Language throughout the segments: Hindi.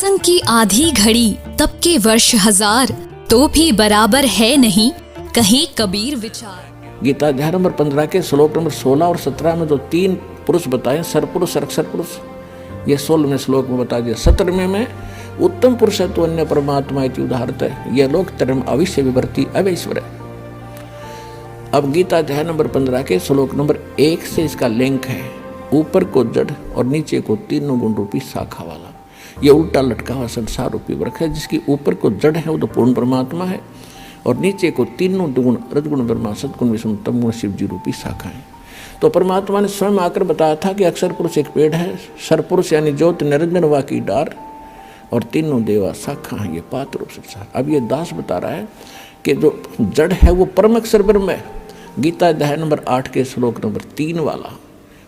सत्संग की आधी घड़ी तब के वर्ष हजार, तो भी बराबर है नहीं कहीं कबीर विचार। गीता अध्याय नंबर 15 के श्लोक नंबर 16 और 17 में जो 3 पुरुष बताए, सरपुरुष, अक्षर पुरुष, ये 16वें श्लोक में बता दिया। 17वें में उत्तम पुरुष है तो अन्य परमात्मा इति उदाहरत है, यह लोक तरम अविश्य विवर्ती अवैश्वर है। अब गीता अध्याय नंबर 15 के श्लोक नंबर 1 से इसका लिंक है, ऊपर को जड़ और नीचे को तीनों गुण रूपी शाखा वाला। ये उल्टा लटका हुआ संसार रूपी वृक्ष है, जिसकी ऊपर को जड़ है वो तो पूर्ण परमात्मा है, और नीचे को तीनों दुगुण रजगुण ब्रह्मा, सदगुण विष्णु, तमगुण शिव जी रूपी शाखा है। तो परमात्मा ने स्वयं आकर बताया था कि अक्षर पुरुष एक पेड़ है, सरपुरुष यानी ज्योत निरंजन वा की डार, और तीनों देवा शाखा है, ये पात्र रूप संसार। अब ये दास बता रहा है कि जो जड़ है वो परम अक्षर ब्रह्म है। गीता अध्याय नंबर 8 के श्लोक नंबर 3 वाला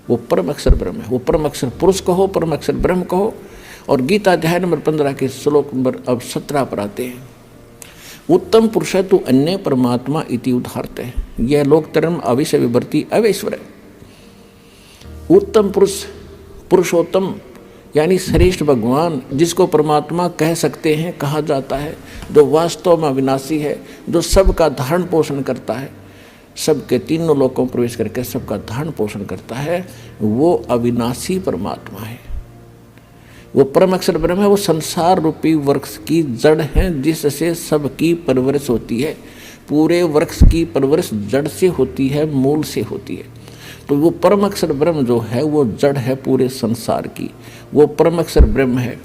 वो परम अक्षर ब्रह्म है। वो परम अक्षर पुरुष कहो, परम अक्षर ब्रह्म कहो। और गीता अध्याय नंबर 15 के श्लोक नंबर अब 17 पर आते हैं, उत्तम पुरुष है तो अन्य परमात्मा इति उदाहरत है, यह लोक तरम अविश्य विवर्ती अवैश्वर है। उत्तम पुरुष, पुरुषोत्तम यानी श्रेष्ठ भगवान, जिसको परमात्मा कह सकते हैं, कहा जाता है, जो वास्तव में अविनाशी है, जो सबका धारण पोषण करता है, सबके तीनों लोकों में प्रवेश करके सबका धारण पोषण करता है, वो अविनाशी परमात्मा है। वो परम अक्षर ब्रह्म है, वो संसार रूपी वृक्ष की जड़ है, जिससे सबकी परवरिश होती है। पूरे वृक्ष की परवरिश जड़ से होती है, मूल से होती है। तो वो परम अक्षर ब्रह्म जो है वो जड़ है पूरे संसार की, वो परम अक्षर ब्रह्म है।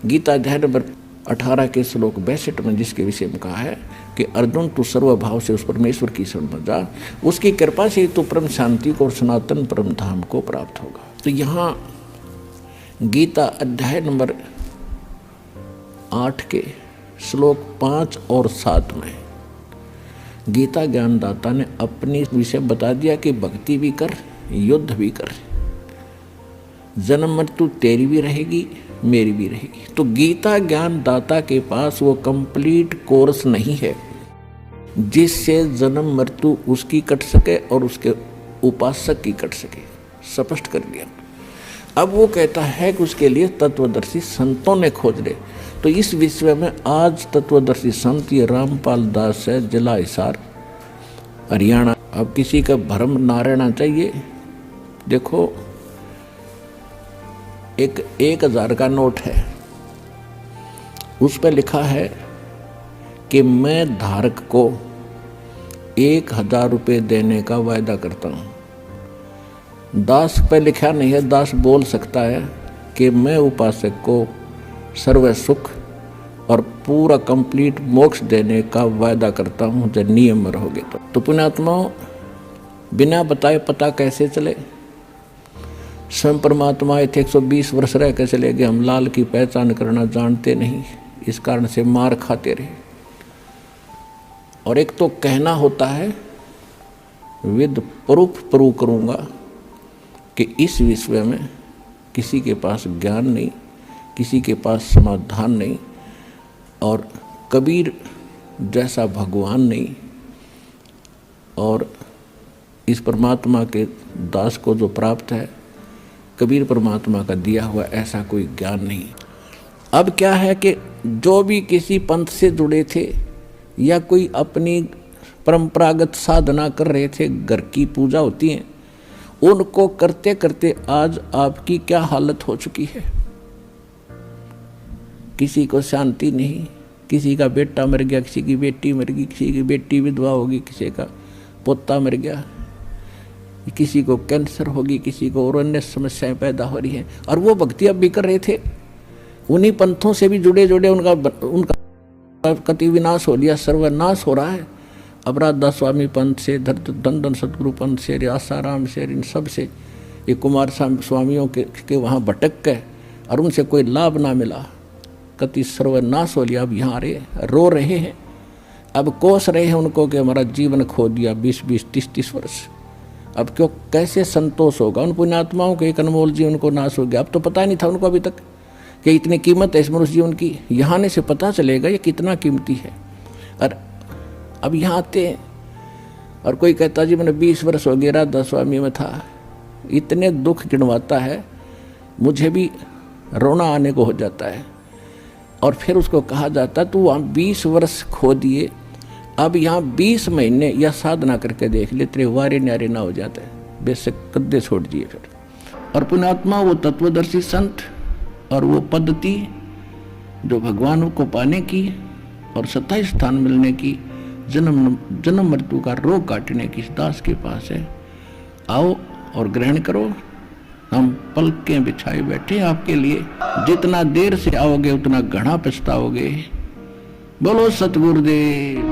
गीता अध्याय नंबर 18 के श्लोक 62 में जिसके विषय में कहा है कि अर्जुन तू सर्वभाव से उस परमेश्वर की शरण में जा, उसकी कृपा से तो परम शांति को और सनातन परम धाम को प्राप्त होगा। तो यहाँ गीता अध्याय नंबर 8 के श्लोक 5 और 7 में गीता ज्ञानदाता ने अपनी विषय बता दिया कि भक्ति भी कर, युद्ध भी कर, जन्म मृत्यु तेरी भी रहेगी, मेरी भी रहेगी। तो गीता ज्ञानदाता के पास वो कंप्लीट कोर्स नहीं है जिससे जन्म मृत्यु उसकी कट सके और उसके उपासक की कट सके, स्पष्ट कर दिया। अब वो कहता है कि उसके लिए तत्वदर्शी संतों ने खोज ले। तो इस विषय में आज तत्वदर्शी संत ये रामपाल दास है, जिला हिसार, हरियाणा। अब किसी का भ्रम ना रहना चाहिए। देखो, एक 1000 का नोट है, उस पर लिखा है कि मैं धारक को 1000 रुपये देने का वायदा करता हूँ। दास पे लिखा नहीं है, दास बोल सकता है कि मैं उपासक को सर्व सुख और पूरा कंप्लीट मोक्ष देने का वायदा करता हूँ जब नियम में रहोगे। तो पुण्यात्माओं, बिना बताए पता कैसे चले? स्वयं परमात्मा थे 120 वर्ष रह के चले गए, हम लाल की पहचान करना जानते नहीं, इस कारण से मार खाते रहे। और एक तो कहना होता है, विद प्रूफ प्रूव करूँगा कि इस विषय में किसी के पास ज्ञान नहीं, किसी के पास समाधान नहीं, और कबीर जैसा भगवान नहीं, और इस परमात्मा के दास को जो प्राप्त है, कबीर परमात्मा का दिया हुआ ऐसा कोई ज्ञान नहीं। अब क्या है कि जो भी किसी पंथ से जुड़े थे या कोई अपनी परंपरागत साधना कर रहे थे, घर की पूजा होती है, उनको करते करते आज आपकी क्या हालत हो चुकी है। किसी को शांति नहीं, किसी का बेटा मर गया, किसी की बेटी मर गई, किसी की बेटी विधवा होगी, किसी का पोता मर गया, किसी को कैंसर होगी, किसी को और अन्य समस्याएं पैदा हो रही हैं। और वो भक्ति अब भी कर रहे थे, उन्हीं पंथों से भी जुड़े उनका कति विनाश हो लिया, सर्वनाश हो रहा है। अब राधा स्वामी पंथ से, धन सतगुरु पंथ से, आसाराम से, इन सब से, ये कुमार स्वामियों के वहाँ भटक गए और उनसे कोई लाभ ना मिला, कति सर्वनाश हो लिया। अब यहाँ रो रहे हैं, अब कोस रहे हैं उनको कि हमारा जीवन खो दिया 20-20, 30-30 वर्ष। अब क्यों, कैसे संतोष होगा उन पुण्यात्माओं के? एक अनमोल जीवन को नाश हो गया। अब तो पता नहीं था उनको अभी तक कि इतनी कीमत है इस मनुष्य जीवन की। यहाँ आने से पता चलेगा ये कितना कीमती है। और अब यहाँ आते हैं और कोई कहता जी मैंने 20 वर्ष हो गया राधा स्वामी में था, इतने दुख गिनवाता है, मुझे भी रोना आने को हो जाता है और फिर उसको कहा जाता तू वहाँ 20 वर्ष खो दिए, अब यहाँ 20 महीने या साधना करके देख ले, तेरे वारे न्यारे ना हो जाते, बेशक कद्दे छोड़ दिए फिर। और पुण्यात्मा वो तत्वदर्शी संत और वो पद्धति जो भगवान को पाने की और सत्ता स्थान मिलने की, जन्म मृत्यु का रोग काटने की इस दास के पास है। आओ और ग्रहण करो। हम पलकें बिछाए बैठे आपके लिए, जितना देर से आओगे उतना घना पछताओगे। बोलो सतगुरुदेव।